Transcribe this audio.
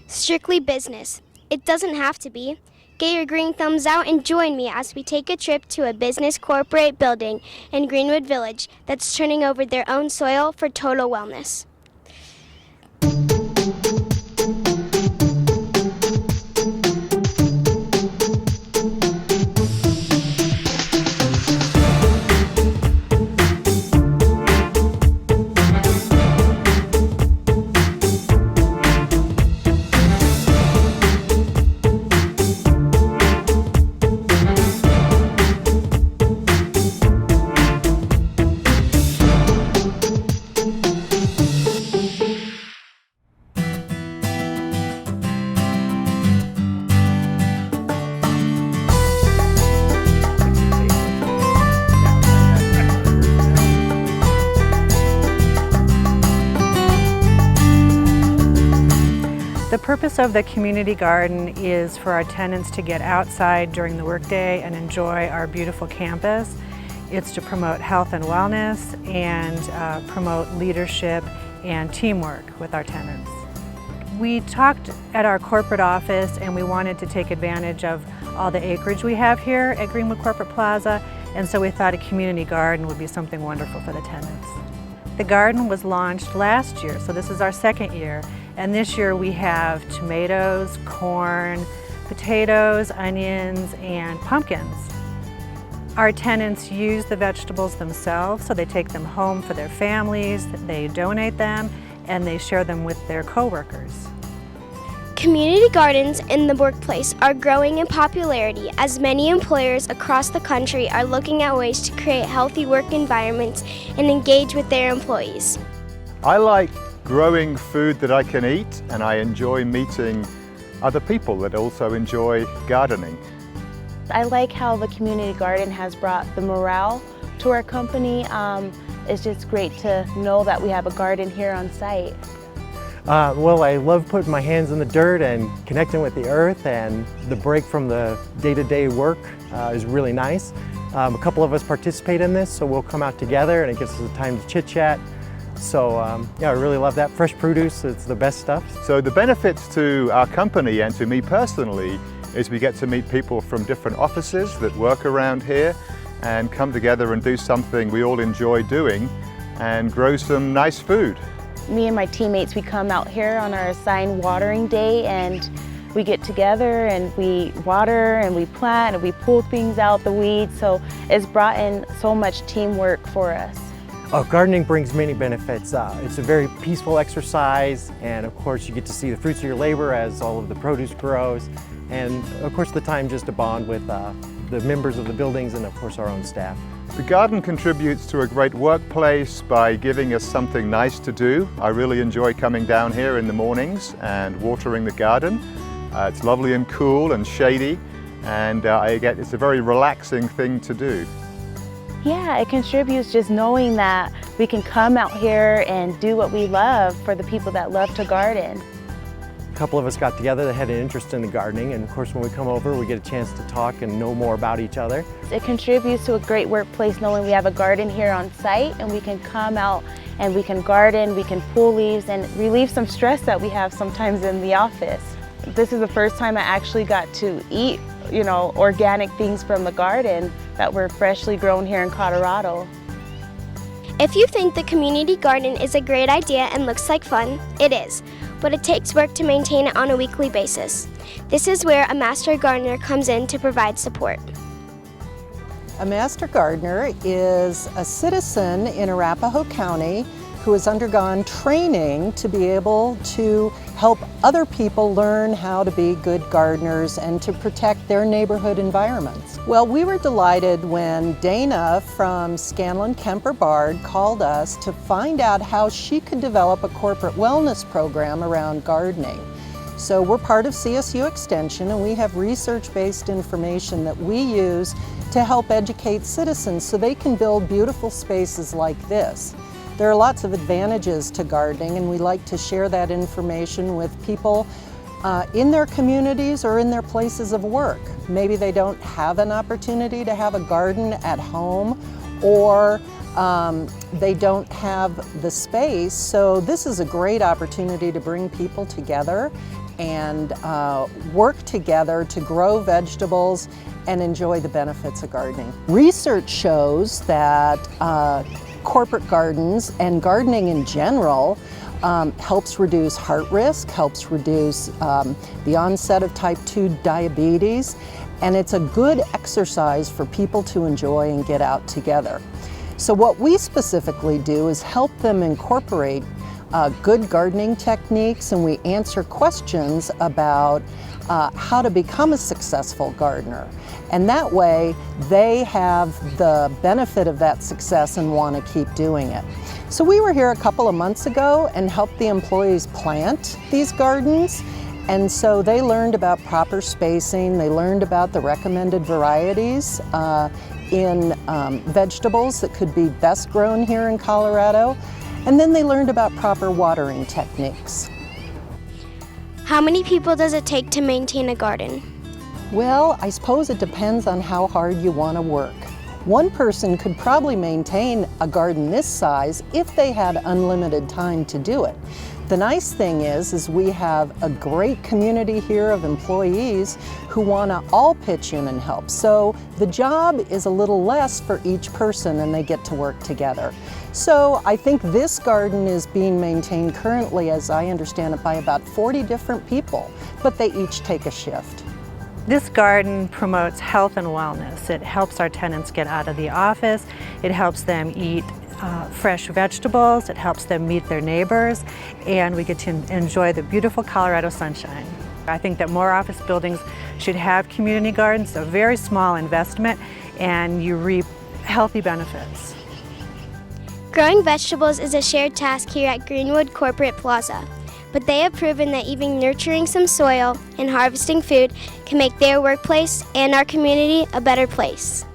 strictly business. It doesn't have to be. Get your green thumbs out and join me as we take a trip to a business corporate building in Greenwood Village that's turning over their own soil for total wellness. The purpose of the community garden is for our tenants to get outside during the workday and enjoy our beautiful campus. It's to promote health and wellness and promote leadership and teamwork with our tenants. We talked at our corporate office and we wanted to take advantage of all the acreage we have here at Greenwood Corporate Plaza, and so we thought a community garden would be something wonderful for the tenants. The garden was launched last year, so this is our second year. And this year we have tomatoes, corn, potatoes, onions, and pumpkins. Our tenants use the vegetables themselves, so they take them home for their families, they donate them, and they share them with their coworkers. Community gardens in the workplace are growing in popularity as many employers across the country are looking at ways to create healthy work environments and engage with their employees. I like growing food that I can eat, and I enjoy meeting other people that also enjoy gardening. I like how the community garden has brought the morale to our company. It's just great to know that we have a garden here on site. Well, I love putting my hands in the dirt and connecting with the earth, and the break from the day-to-day work is really nice. A couple of us participate in this, so we'll come out together and it gives us the time to chit-chat. So yeah, I really love that. Fresh produce, it's the best stuff. So the benefits to our company and to me personally is we get to meet people from different offices that work around here and come together and do something we all enjoy doing and grow some nice food. Me and my teammates, we come out here on our assigned watering day and we get together and we water and we plant and we pull things out the weeds. So it's brought in so much teamwork for us. Gardening brings many benefits. It's a very peaceful exercise, and of course you get to see the fruits of your labor as all of the produce grows, and of course the time just to bond with the members of the buildings and of course our own staff. The garden contributes to a great workplace by giving us something nice to do. I really enjoy coming down here in the mornings and watering the garden. It's lovely and cool and shady, and it's a very relaxing thing to do. Yeah, it contributes just knowing that we can come out here and do what we love for the people that love to garden. A couple of us got together that had an interest in the gardening, and of course when we come over we get a chance to talk and know more about each other. It contributes to a great workplace knowing we have a garden here on site and we can come out and we can garden, we can pull leaves and relieve some stress that we have sometimes in the office. This is the first time I actually got to eat, organic things from the garden that were freshly grown here in Colorado. If you think the community garden is a great idea and looks like fun, it is, but it takes work to maintain it on a weekly basis. This is where a master gardener comes in to provide support. A master gardener is a citizen in Arapahoe County who has undergone training to be able to help other people learn how to be good gardeners and to protect their neighborhood environments. Well, we were delighted when Dana from Scanlon Kemper Bard called us to find out how she could develop a corporate wellness program around gardening. So we're part of CSU Extension, and we have research-based information that we use to help educate citizens so they can build beautiful spaces like this. There are lots of advantages to gardening, and we like to share that information with people in their communities or in their places of work. Maybe they don't have an opportunity to have a garden at home, or They don't have the space, so this is a great opportunity to bring people together and work together to grow vegetables and enjoy the benefits of gardening. Research shows that corporate gardens and gardening in general helps reduce heart risk, helps reduce the onset of type 2 diabetes, and it's a good exercise for people to enjoy and get out together. So what we specifically do is help them incorporate good gardening techniques, and we answer questions about how to become a successful gardener. And that way they have the benefit of that success and want to keep doing it. So we were here a couple of months ago and helped the employees plant these gardens. And so they learned about proper spacing, they learned about the recommended varieties in vegetables that could be best grown here in Colorado. And then they learned about proper watering techniques. How many people does it take to maintain a garden? Well, I suppose it depends on how hard you want to work. One person could probably maintain a garden this size if they had unlimited time to do it. The nice thing is we have a great community here of employees who want to all pitch in and help. So the job is a little less for each person and they get to work together. So I think this garden is being maintained currently, as I understand it, by about 40 different people, but they each take a shift. This garden promotes health and wellness. It helps our tenants get out of the office. It helps them eat fresh vegetables. It helps them meet their neighbors, and we get to enjoy the beautiful Colorado sunshine. I think that more office buildings should have community gardens, a very small investment, and you reap healthy benefits. Growing vegetables is a shared task here at Greenwood Corporate Plaza, but they have proven that even nurturing some soil and harvesting food can make their workplace and our community a better place.